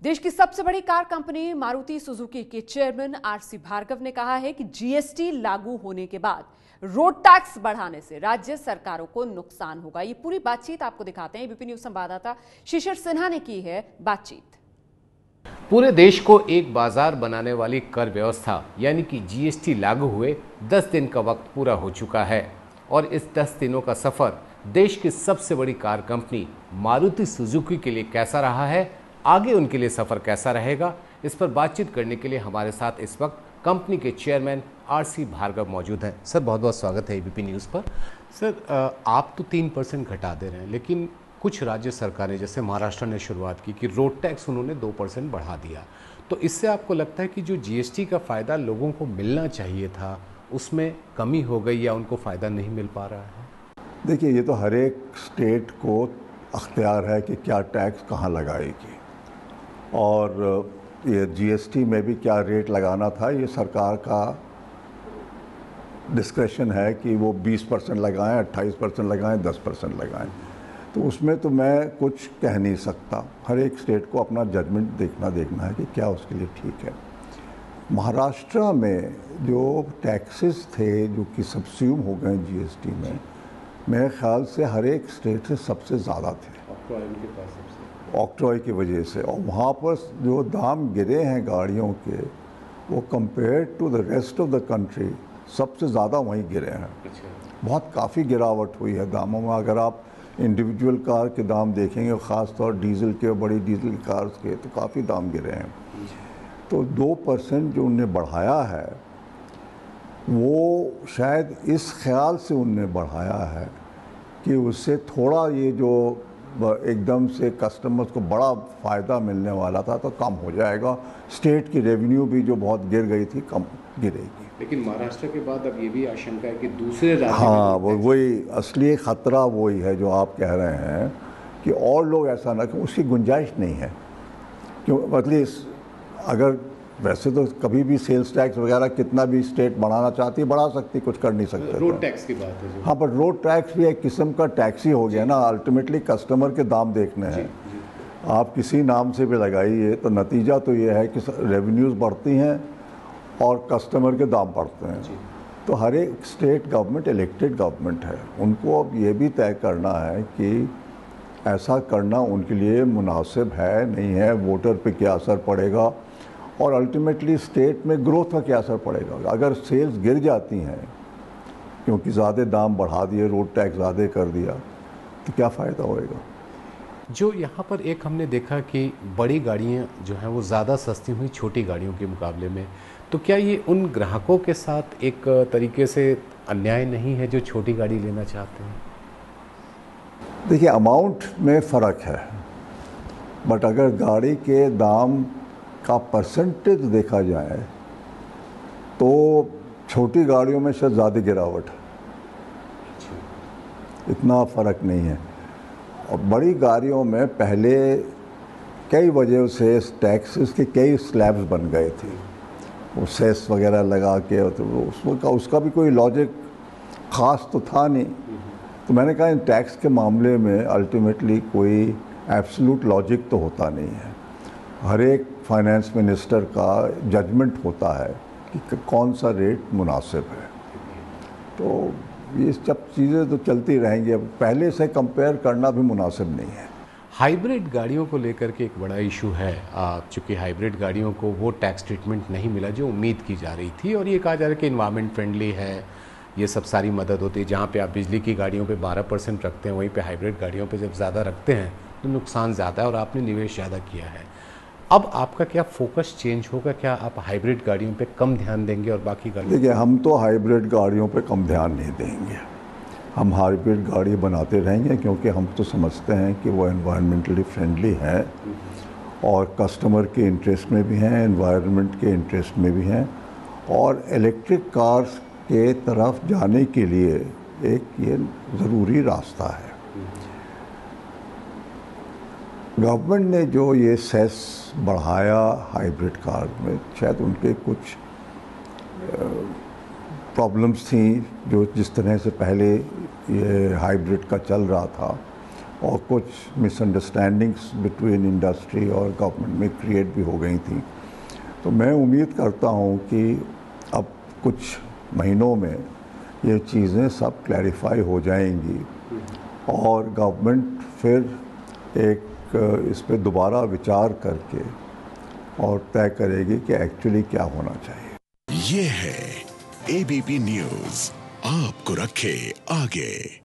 देश की सबसे बड़ी कार कंपनी मारुति सुजुकी के चेयरमैन आरसी भार्गव ने कहा है कि जीएसटी लागू होने के बाद रोड टैक्स बढ़ाने से राज्य सरकारों को नुकसान होगा। ये पूरी बातचीत आपको दिखाते हैं। एबीपी न्यूज संवाददाता शिशिर सिन्हा ने की है बातचीत। पूरे देश को एक बाजार बनाने वाली कर व्यवस्था यानी कि जीएसटी लागू हुए 10 दिन का वक्त पूरा हो चुका है और इस 10 दिनों का सफर देश की सबसे बड़ी कार कंपनी मारुति सुजुकी के लिए कैसा रहा है, आगे उनके लिए सफर कैसा रहेगा, इस पर बातचीत करने के लिए हमारे साथ इस वक्त कंपनी के चेयरमैन आरसी भार्गव मौजूद हैं। सर, बहुत बहुत स्वागत है एबीपी न्यूज़ पर। सर, आप तो 3% घटा दे रहे हैं, लेकिन कुछ राज्य सरकारें जैसे महाराष्ट्र ने शुरुआत की कि रोड टैक्स उन्होंने 2% बढ़ा दिया, तो इससे आपको लगता है कि जो जीएसटी का फ़ायदा लोगों को मिलना चाहिए था उसमें कमी हो गई या उनको फ़ायदा नहीं मिल पा रहा है? देखिए, ये तो हर एक स्टेट को अख्तियार है कि क्या टैक्स कहाँ लगाएगी और ये जीएसटी में भी क्या रेट लगाना था, ये सरकार का डिस्क्रेशन है कि वो 20% लगाएं, 28% लगाएं, 10% लगाएं। तो उसमें तो मैं कुछ कह नहीं सकता। हर एक स्टेट को अपना जजमेंट देखना है कि क्या उसके लिए ठीक है। महाराष्ट्र में जो टैक्सेस थे जो कि सब्स्यूम हो गए जीएसटी में, मेरे ख्याल से हर एक स्टेट से सबसे ज़्यादा थे ऑक्ट्रॉय की वजह से, और वहाँ पर जो दाम गिरे हैं गाड़ियों के वो compare to the rest of the country सबसे ज़्यादा वहीं गिरे हैं। बहुत काफ़ी गिरावट हुई है दामों में। अगर आप इंडिविजुअल कार के दाम देखेंगे, ख़ास तौर डीजल के, बड़ी डीजल कार्स के, तो काफ़ी दाम गिरे हैं। तो 2% जो उनने बढ़ाया है वो शायद इस ख्याल से उनने बढ़ाया है कि उससे थोड़ा ये जो एकदम से कस्टमर्स को बड़ा फ़ायदा मिलने वाला था तो कम हो जाएगा। स्टेट की रेवेन्यू भी जो बहुत गिर गई थी कम गिरेगी। लेकिन महाराष्ट्र के बाद अब ये भी आशंका है कि दूसरे राज्य हाँ, वही असली ख़तरा वही है जो आप कह रहे हैं कि और लोग ऐसा ना, कि उसकी गुंजाइश नहीं है। क्यों? मतलब अगर वैसे तो कभी भी सेल्स टैक्स वगैरह कितना भी स्टेट बढ़ाना चाहती है बढ़ा सकती, कुछ कर नहीं सकते। रोड टैक्स की बात है। हाँ, पर रोड टैक्स भी एक किस्म का टैक्स ही हो गया ना। अल्टीमेटली कस्टमर के दाम देखने हैं। आप किसी नाम से भी लगाइए तो नतीजा तो ये है कि रेवेन्यूज़ बढ़ती हैं और कस्टमर के दाम बढ़ते हैं। तो हर एक स्टेट गवर्नमेंट इलेक्टेड गवर्नमेंट है, उनको अब ये भी तय करना है कि ऐसा करना उनके लिए मुनासिब है नहीं है, वोटर पे क्या असर पड़ेगा और अल्टीमेटली स्टेट में ग्रोथ का क्या असर पड़ेगा। अगर सेल्स गिर जाती हैं क्योंकि ज़्यादा दाम बढ़ा दिए, रोड टैक्स ज़्यादा कर दिया, तो क्या फ़ायदा होएगा। जो यहाँ पर एक हमने देखा कि बड़ी गाड़ियाँ जो हैं वो ज़्यादा सस्ती हुई छोटी गाड़ियों के मुकाबले में, तो क्या ये उन ग्राहकों के साथ एक तरीके से अन्याय नहीं है जो छोटी गाड़ी लेना चाहते हैं? देखिए, अमाउंट में फ़र्क है, बट अगर गाड़ी के दाम का परसेंटेज देखा जाए तो छोटी गाड़ियों में शायद ज़्यादा गिरावट है, इतना फ़र्क नहीं है। और बड़ी गाड़ियों में पहले कई वजह से टैक्सेस के कई स्लैब्स बन गए थे, वो सेस वगैरह लगा के, तो उसका भी कोई लॉजिक ख़ास तो था नहीं। तो मैंने कहा इन टैक्स के मामले में अल्टीमेटली कोई एब्सोल्यूट लॉजिक तो होता नहीं है। हर एक फाइनेंस मिनिस्टर का जजमेंट होता है कि कौन सा रेट मुनासिब है। तो ये सब चीज़ें तो चलती रहेंगी, अब पहले से कंपेयर करना भी मुनासिब नहीं है। हाइब्रिड गाड़ियों को लेकर के एक बड़ा इशू है, चूँकि हाइब्रिड गाड़ियों को वो टैक्स ट्रीटमेंट नहीं मिला जो उम्मीद की जा रही थी और ये कहा जा रहा है कि इन्वायरमेंट फ्रेंडली है, ये सब सारी मदद होती है। जहाँ पे आप बिजली की गाड़ियों पे 12% रखते हैं, वहीं पे हाइब्रिड गाड़ियों पे जब ज़्यादा रखते हैं तो नुकसान ज़्यादा है और आपने निवेश ज़्यादा किया है। अब आपका क्या फोकस चेंज होगा? क्या आप हाइब्रिड गाड़ियों पे कम ध्यान देंगे और बाकी गाड़ियों? देखिए, हम तो हाइब्रिड गाड़ियों पे कम ध्यान नहीं देंगे। हम हाइब्रिड गाड़ी बनाते रहेंगे क्योंकि हम तो समझते हैं कि वो एनवायरमेंटली फ्रेंडली है और कस्टमर के इंटरेस्ट में भी हैं, एनवायरनमेंट के इंटरेस्ट में भी हैं और इलेक्ट्रिक कार्स के तरफ जाने के लिए एक ये ज़रूरी रास्ता है। गवर्नमेंट ने जो ये सेस बढ़ाया हाइब्रिड कार में, शायद उनके कुछ प्रॉब्लम्स थी जो जिस तरह से पहले ये हाइब्रिड का चल रहा था और कुछ मिसअंडरस्टैंडिंग्स बिटवीन इंडस्ट्री और गवर्नमेंट में क्रिएट भी हो गई थी। तो मैं उम्मीद करता हूँ कि अब कुछ महीनों में ये चीज़ें सब क्लैरिफाई हो जाएंगी और गवर्नमेंट फिर एक इस पे दोबारा विचार करके और तय करेगी कि एक्चुअली क्या होना चाहिए। ये है एबीपी न्यूज़, आपको रखे आगे।